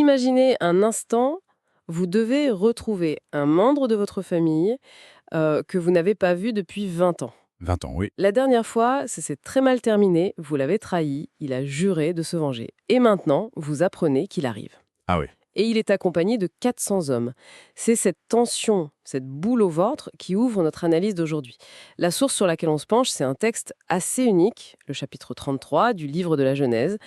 Imaginez un instant, vous devez retrouver un membre de votre famille que vous n'avez pas vu depuis 20 ans. 20 ans, oui. La dernière fois, ça s'est très mal terminé, vous l'avez trahi, il a juré de se venger. Et maintenant, vous apprenez qu'il arrive. Ah oui. Et il est accompagné de 400 hommes. C'est cette tension, cette boule au ventre qui ouvre notre analyse d'aujourd'hui. La source sur laquelle on se penche, c'est un texte assez unique, le chapitre 33 du livre de la Genèse.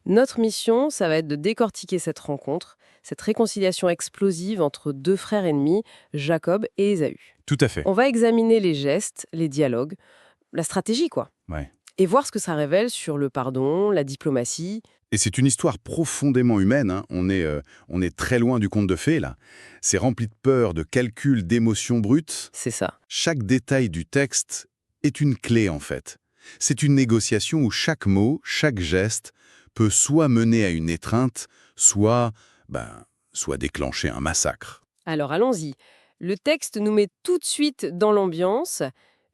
Notre mission, ça va être de décortiquer cette rencontre, cette réconciliation explosive entre deux frères ennemis, Jacob et Ésaü. Tout à fait. On va examiner les gestes, les dialogues, la stratégie, quoi. Ouais. Et voir ce que ça révèle sur le pardon, la diplomatie. Et c'est une histoire profondément humaine, hein. On est très loin du conte de fées, là. C'est rempli de peur, de calculs, d'émotions brutes. C'est ça. Chaque détail du texte est une clé, en fait. C'est une négociation où chaque mot, chaque geste peut soit mener à une étreinte, soit déclencher un massacre. Alors allons-y. Le texte nous met tout de suite dans l'ambiance.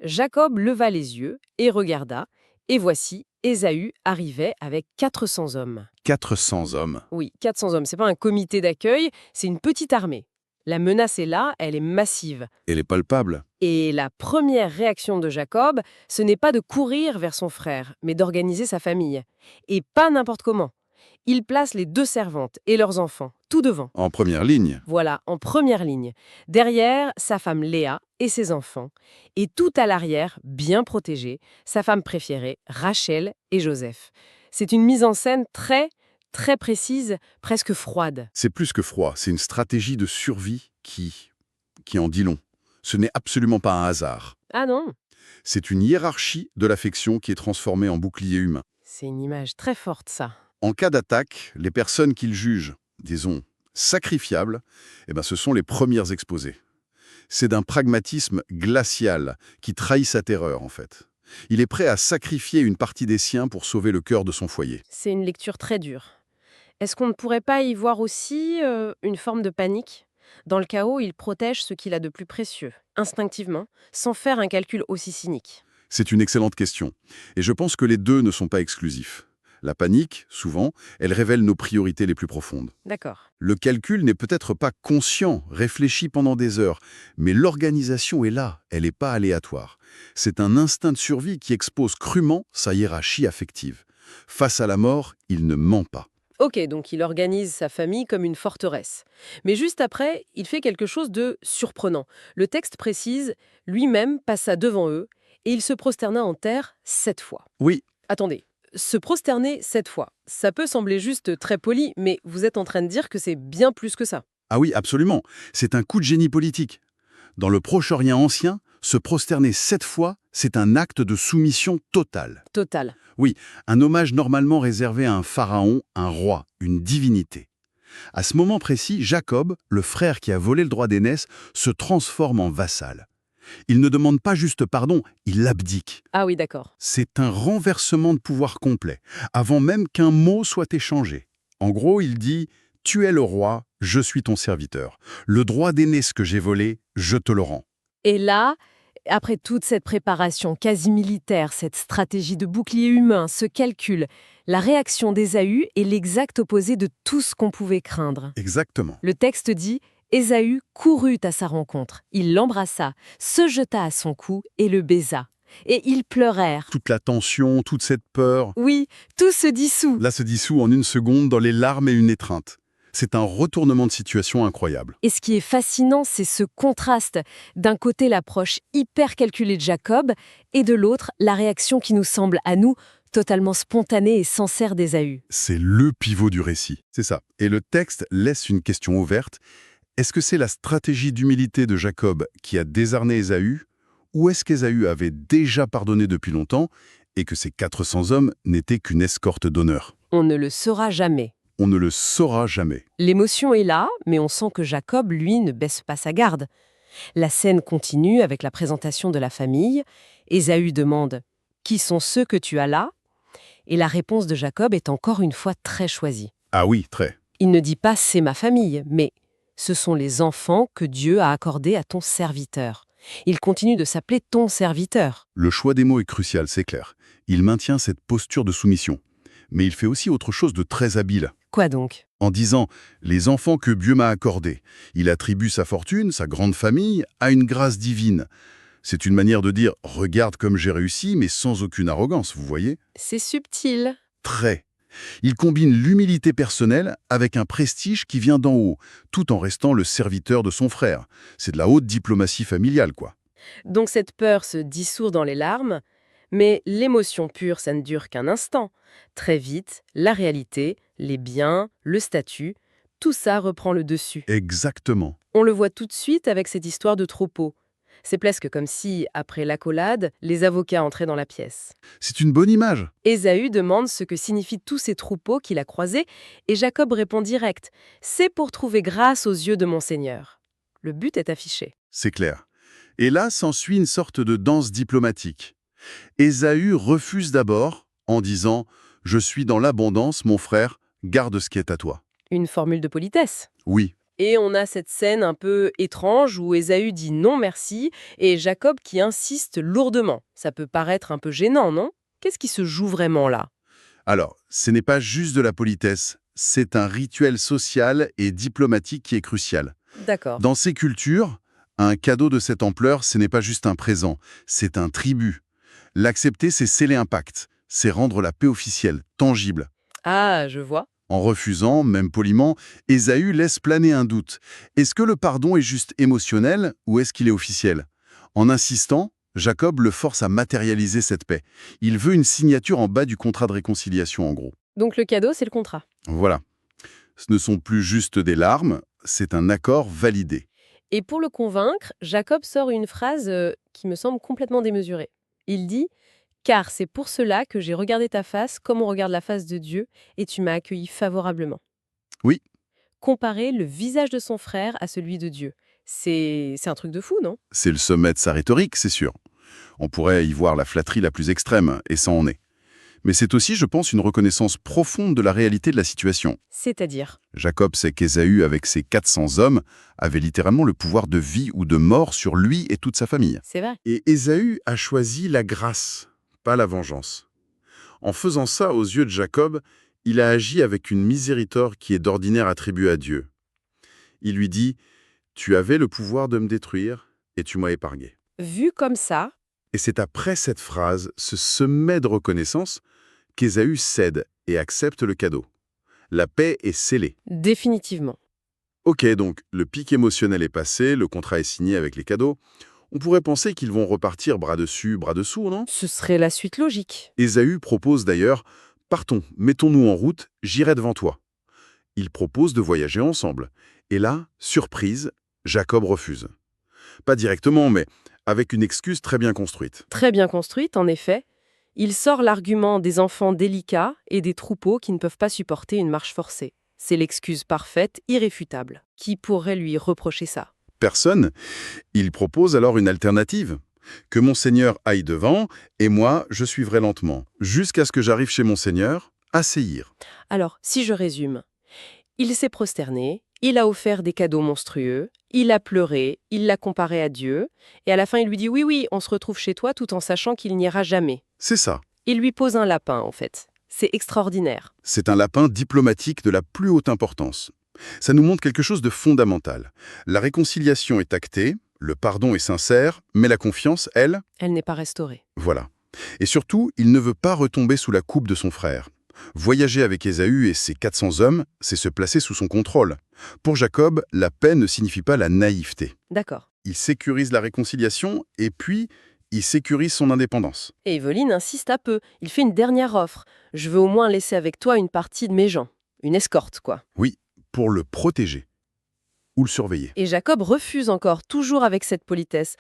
Jacob leva les yeux et regarda, et voici, Ésaü arrivait avec 400 hommes. 400 hommes. Oui, 400 hommes, c'est pas un comité d'accueil, c'est une petite armée. La menace est là, elle est massive. Elle est palpable. Et la première réaction de Jacob, ce n'est pas de courir vers son frère, mais d'organiser sa famille. Et pas n'importe comment. Il place les deux servantes et leurs enfants, tout devant. En première ligne. Voilà, en première ligne. Derrière, sa femme Léa et ses enfants. Et tout à l'arrière, bien protégé, sa femme préférée, Rachel et Joseph. C'est une mise en scène très, très précise, presque froide. C'est plus que froid, c'est une stratégie de survie qui en dit long. Ce n'est absolument pas un hasard. Ah non, C'est une hiérarchie de l'affection qui est transformée en bouclier humain. c'est une image très forte, ça. En cas d'attaque, les personnes qu'il juge, disons, sacrifiables, ce sont les premières exposées. C'est d'un pragmatisme glacial qui trahit sa terreur, en fait. Il est prêt à sacrifier une partie des siens pour sauver le cœur de son foyer. C'est une lecture très dure. Est-ce qu'on ne pourrait pas y voir aussi une forme de panique? Dans le chaos, il protège ce qu'il a de plus précieux, instinctivement, sans faire un calcul aussi cynique. C'est une excellente question. Et je pense que les deux ne sont pas exclusifs. La panique, souvent, elle révèle nos priorités les plus profondes. D'accord. Le calcul n'est peut-être pas conscient, réfléchi pendant des heures, mais l'organisation est là, elle n'est pas aléatoire. C'est un instinct de survie qui expose crûment sa hiérarchie affective. Face à la mort, il ne ment pas. Ok, donc il organise sa famille comme une forteresse. Mais juste après, il fait quelque chose de surprenant. Le texte précise, lui-même passa devant eux, et il se prosterna en terre 7 fois. Oui, Attendez, se prosterner 7 fois, ça peut sembler juste très poli, mais vous êtes en train de dire que c'est bien plus que ça. ah oui, absolument. C'est un coup de génie politique. Dans le Proche-Orient ancien, se prosterner 7 fois, c'est un acte de soumission totale. Total. Oui, un hommage normalement réservé à un pharaon, un roi, une divinité. À ce moment précis, Jacob, le frère qui a volé le droit d'aînesse, se transforme en vassal. Il ne demande pas juste pardon, il abdique. Ah oui, d'accord. C'est un renversement de pouvoir complet, avant même qu'un mot soit échangé. En gros, il dit « Tu es le roi, je suis ton serviteur. Le droit d'aînesse que j'ai volé, je te le rends. Et là, après toute cette préparation quasi militaire, cette stratégie de bouclier humain, ce calcul, la réaction d'Ésaü est l'exact opposé de tout ce qu'on pouvait craindre. » Exactement. Le texte dit « Ésaü courut à sa rencontre, il l'embrassa, se jeta à son cou et le baisa. Et ils pleurèrent. Toute la tension, toute cette peur, Oui, tout se dissout. là se dissout en une seconde dans les larmes et une étreinte. C'est un retournement de situation incroyable. Et ce qui est fascinant, c'est ce contraste. D'un côté, l'approche hyper calculée de Jacob, et de l'autre, la réaction qui nous semble, à nous, totalement spontanée et sincère d'Ésaü. C'est le pivot du récit. C'est ça. Et le texte laisse une question ouverte. Est-ce que c'est la stratégie d'humilité de Jacob qui a désarmé Ésaü, ou est-ce qu'Ésaü avait déjà pardonné depuis longtemps et que ces 400 hommes n'étaient qu'une escorte d'honneur? On ne le saura jamais. On ne le saura jamais. L'émotion est là, mais on sent que Jacob, lui, ne baisse pas sa garde. La scène continue avec la présentation de la famille. Ésaü demande « Qui sont ceux que tu as là ?» Et la réponse de Jacob est encore une fois très choisie. Ah oui, très. Il ne dit pas « c'est ma famille », mais « ce sont les enfants que Dieu a accordés à ton serviteur ». Il continue de s'appeler ton serviteur. Le choix des mots est crucial, c'est clair. Il maintient cette posture de soumission. Mais il fait aussi autre chose de très habile. Quoi donc? En disant « les enfants que Dieu m'a accordés ». Il attribue sa fortune, sa grande famille, à une grâce divine. C'est une manière de dire « regarde comme j'ai réussi », mais sans aucune arrogance, vous voyez? C'est subtil. Très. Il combine l'humilité personnelle avec un prestige qui vient d'en haut, tout en restant le serviteur de son frère. C'est de la haute diplomatie familiale, quoi. Donc cette peur se dissout dans les larmes, mais l'émotion pure, ça ne dure qu'un instant. Très vite, la réalité, les biens, le statut, tout ça reprend le dessus. Exactement. On le voit tout de suite avec cette histoire de troupeau. C'est presque comme si, après l'accolade, les avocats entraient dans la pièce. C'est une bonne image. Ésaü demande ce que signifient tous ces troupeaux qu'il a croisés, et Jacob répond direct « C'est pour trouver grâce aux yeux de mon Seigneur ». Le but est affiché. C'est clair. Et là s'ensuit une sorte de danse diplomatique. Ésaü refuse d'abord en disant « Je suis dans l'abondance, mon frère, garde ce qui est à toi Une formule de politesse. ». Oui, Et on a cette scène un peu étrange où Ésaü dit non merci et Jacob qui insiste lourdement. Ça peut paraître un peu gênant, non? Qu'est-ce qui se joue vraiment là? alors, ce n'est pas juste de la politesse, c'est un rituel social et diplomatique qui est crucial. D'accord. Dans ces cultures, un cadeau de cette ampleur, ce n'est pas juste un présent, c'est un tribut. L'accepter, c'est sceller un pacte, c'est rendre la paix officielle, tangible. Ah, je vois. En refusant, même poliment, Ésaü laisse planer un doute. Est-ce que le pardon est juste émotionnel ou est-ce qu'il est officiel? En insistant, Jacob le force à matérialiser cette paix. Il veut une signature en bas du contrat de réconciliation, en gros. Donc le cadeau, c'est le contrat. Voilà. Ce ne sont plus juste des larmes, c'est un accord validé. Et pour le convaincre, Jacob sort une phrase qui me semble complètement démesurée. Il dit « Car c'est pour cela que j'ai regardé ta face comme on regarde la face de Dieu, et tu m'as accueilli favorablement. » Oui, Comparer le visage de son frère à celui de Dieu. C'est un truc de fou, non? c'est le sommet de sa rhétorique, c'est sûr. On pourrait y voir la flatterie la plus extrême, et ça en est. Mais c'est aussi, je pense, une reconnaissance profonde de la réalité de la situation. C'est-à-dire? Jacob sait qu'Ésaü, avec ses 400 hommes, avait littéralement le pouvoir de vie ou de mort sur lui et toute sa famille. C'est vrai. Et Ésaü a choisi la grâce, pas la vengeance. En faisant ça aux yeux de Jacob, il a agi avec une miséricorde qui est d'ordinaire attribuée à Dieu. Il lui dit « Tu avais le pouvoir de me détruire et tu m'as épargné. Vu comme ça, » Et c'est après cette phrase, ce sommet de reconnaissance, qu'Ésaü cède et accepte le cadeau. La paix est scellée. définitivement. Ok, donc le pic émotionnel est passé, le contrat est signé avec les cadeaux. On pourrait penser qu'ils vont repartir bras dessus, bras dessous, non? Ce serait la suite logique. Ésaü propose d'ailleurs « Partons, mettons-nous en route, j'irai devant toi ». Il propose de voyager ensemble. Et là, surprise, Jacob refuse. Pas directement, mais avec une excuse très bien construite. Très bien construite, en effet. Il sort l'argument des enfants délicats et des troupeaux qui ne peuvent pas supporter une marche forcée. C'est l'excuse parfaite, irréfutable. Qui pourrait lui reprocher ça? Personne. Il propose alors une alternative. Que mon Seigneur aille devant, et moi, je suivrai lentement, jusqu'à ce que j'arrive chez mon Seigneur, à Séhir. Alors, si je résume, il s'est prosterné, il a offert des cadeaux monstrueux, il a pleuré, il l'a comparé à Dieu, et à la fin il lui dit oui, oui, on se retrouve chez toi tout en sachant qu'il n'ira jamais. C'est ça. Il lui pose un lapin, en fait. C'est extraordinaire. C'est un lapin diplomatique de la plus haute importance. Ça nous montre quelque chose de fondamental. La réconciliation est actée, le pardon est sincère, mais la confiance, elle, Elle n'est pas restaurée. voilà. Et surtout, il ne veut pas retomber sous la coupe de son frère. Voyager avec Ésaü et ses 400 hommes, c'est se placer sous son contrôle. Pour Jacob, la paix ne signifie pas la naïveté. D'accord. Il sécurise la réconciliation et puis il sécurise son indépendance. Et Eveline insiste un peu. Il fait une dernière offre. Je veux au moins laisser avec toi une partie de mes gens. Une escorte, quoi. Oui, pour le protéger ou le surveiller. Et Jacob refuse encore, toujours avec cette politesse.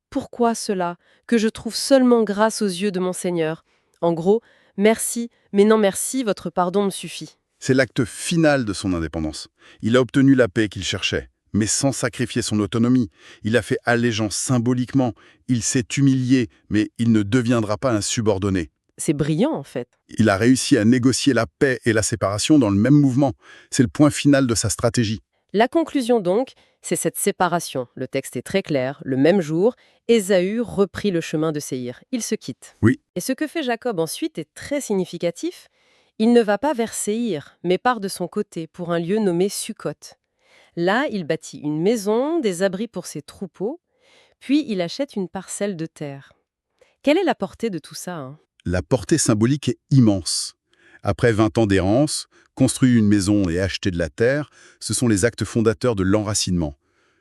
Pourquoi cela? Que je trouve seulement grâce aux yeux de mon Seigneur. En gros, merci, mais non merci, votre pardon me suffit. C'est l'acte final de son indépendance. Il a obtenu la paix qu'il cherchait, mais sans sacrifier son autonomie. Il a fait allégeance symboliquement. Il s'est humilié, mais il ne deviendra pas un subordonné. C'est brillant, en fait. Il a réussi à négocier la paix et la séparation dans le même mouvement. C'est le point final de sa stratégie. La conclusion donc, c'est cette séparation. Le texte est très clair. Le même jour, Ésaü reprit le chemin de Séhir. Ils se quittent. Oui. Et ce que fait Jacob ensuite est très significatif. Il ne va pas vers Séhir, mais part de son côté pour un lieu nommé Sukkot. Là, il bâtit une maison, des abris pour ses troupeaux, puis il achète une parcelle de terre. Quelle est la portée de tout ça, hein? La portée symbolique est immense. Après 20 ans d'errance, construire une maison et acheter de la terre, ce sont les actes fondateurs de l'enracinement.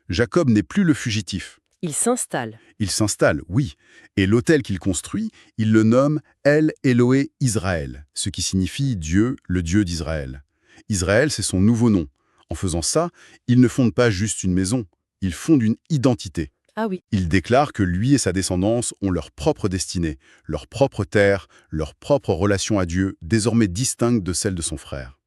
Jacob n'est plus le fugitif. Il s'installe. Il s'installe, oui, et l'autel qu'il construit, il le nomme El Eloé Israël, ce qui signifie Dieu, le Dieu d'Israël. Israël, c'est son nouveau nom. En faisant ça, il ne fonde pas juste une maison, il fonde une identité. Ah oui. Il déclare que lui et sa descendance ont leur propre destinée, leur propre terre, leur propre relation à Dieu, désormais distincte de celle de son frère.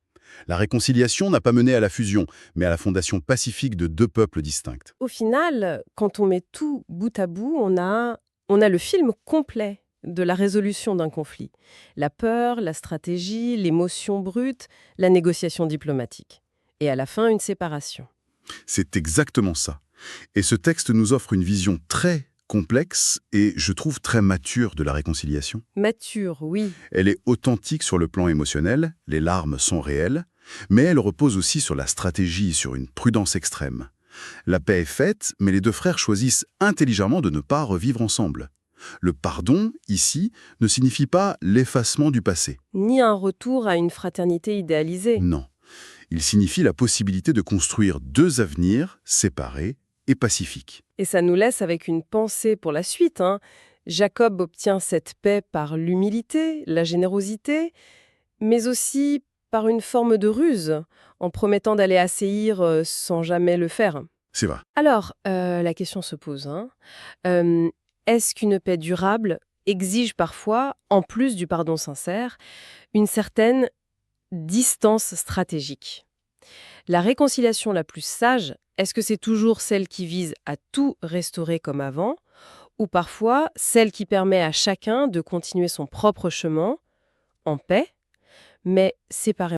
La réconciliation n'a pas mené à la fusion, mais à la fondation pacifique de deux peuples distincts. Au final, quand on met tout bout à bout, on a le film complet de la résolution d'un conflit. La peur, la stratégie, l'émotion brute, la négociation diplomatique. Et à la fin, une séparation. C'est exactement ça. Et ce texte nous offre une vision très complexe et, je trouve, très mature de la réconciliation. Mature, oui. Elle est authentique sur le plan émotionnel, les larmes sont réelles, mais elle repose aussi sur la stratégie, sur une prudence extrême. La paix est faite, mais les deux frères choisissent intelligemment de ne pas revivre ensemble. Le pardon, ici, ne signifie pas l'effacement du passé. Ni un retour à une fraternité idéalisée. Non. Il signifie la possibilité de construire deux avenirs séparés et pacifiques. Et ça nous laisse avec une pensée pour la suite, hein. Jacob obtient cette paix par l'humilité, la générosité, mais aussi par une forme de ruse, en promettant d'aller à Séhir sans jamais le faire. C'est vrai. Alors, la question se pose, hein. Est-ce qu'une paix durable exige parfois, en plus du pardon sincère, une certaine distance stratégique? La réconciliation la plus sage, est-ce que c'est toujours celle qui vise à tout restaurer comme avant, ou parfois celle qui permet à chacun de continuer son propre chemin, en paix, mais séparément?